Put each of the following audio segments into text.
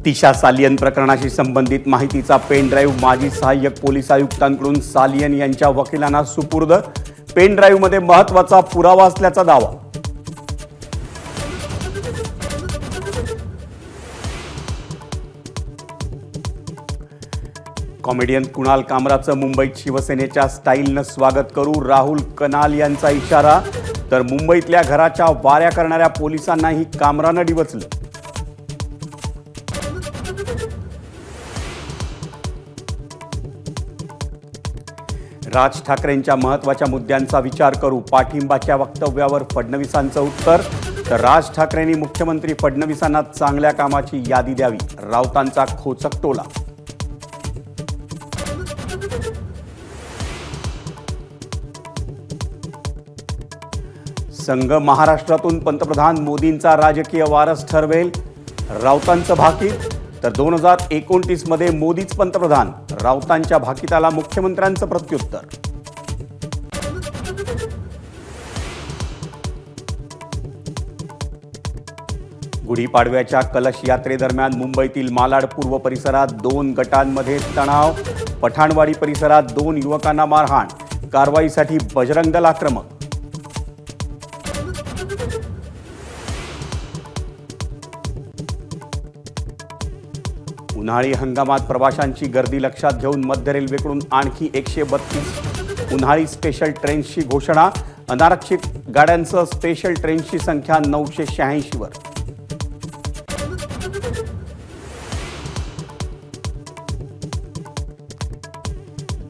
दिशा सालियन प्रकरणाशी संबंधित माहितीचा पेन ड्राईव्ह माजी सहाय्यक पोलीस आयुक्तांकडून सालियन यांच्या वकिलांना सुपूर्द। पेन ड्राईव्हमध्ये महत्त्वाचा पुरावा असल्याचा दावा। कॉमेडियन कुणाल कामराचं मुंबईत शिवसेनेच्या स्टाईलनं स्वागत करू, राहुल कनाल यांचा इशारा। तर मुंबईतल्या घराच्या वाऱ्या करणाऱ्या पोलिसांनाही कामरानं डिवचलं। राज ठाकरेंच्या महत्त्वाच्या मुद्द्यांचा विचार करू, पाठिंबाच्या वक्तव्यावर फडणवीसांचं उत्तर। तर राज ठाकरेंनी मुख्यमंत्री फडणवीसांना चांगल्या कामाची यादी द्यावी, राऊतांचा खोचक टोला। संघ महाराष्ट्रातून पंतप्रधान मोदींचा राजकीय वारस ठरवेल, राऊतांचं भाकीत। तर 2029 मध्ये मोदीच पंतप्रधान, राऊतांच्या भाकिताला मुख्यमंत्र्यांचं प्रत्युत्तर। गुढीपाडव्याच्या कलश यात्रेदरम्यान मुंबईतील मालाड पूर्व परिसरात 2 गटांमध्ये तणाव, पठाणवाडी परिसरात 2 युवकांना मारहाण, कारवाईसाठी बजरंग दल आक्रमक। उन्हाळी हंगामात प्रवाशांची गर्दी लक्षात घेऊन मध्य रेल्वेकडून आणखी 132 उन्हाळी स्पेशल ट्रेन्सची घोषणा। अनारक्षित गाड्यांसह स्पेशल ट्रेन्सची संख्या 986 वर।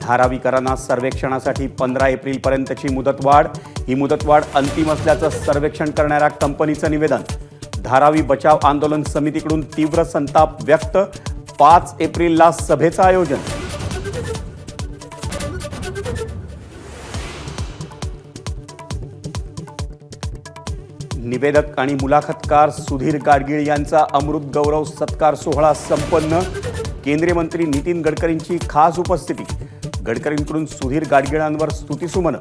धारावीकरांना सर्वेक्षणासाठी 15 एप्रिलपर्यंतची मुदतवाढ। ही मुदतवाढ अंतिम असल्याचं सर्वेक्षण करणाऱ्या कंपनीचं निवेदन। धारावी बचाव आंदोलन समितीकडून तीव्र संताप व्यक्त। 5 एप्रिलला सभेचं आयोजन। निवेदक आणि मुलाखतकार सुधीर गाडगीळ यांचा अमृत गौरव सत्कार सोहळा संपन्न। केंद्रीय मंत्री नितीन गडकरींची खास उपस्थिती। गडकरींकडून सुधीर गाडगीळांवर स्तुतिसुमनं।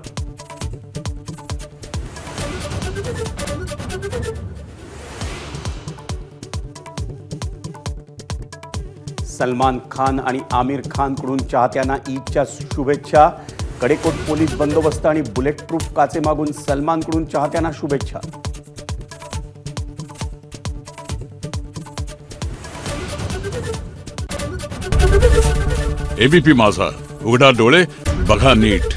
सलमान खान आणि आमिर खानकडून चाहत्यांना ईदच्या शुभेच्छा। कडेकोट पोलीस बंदोबस्त आणि बुलेट प्रूफ काचे मागून सलमानकडून चाहत्यांना शुभेच्छा। एबीपी माझा, उघडा डोळे बघा नीट।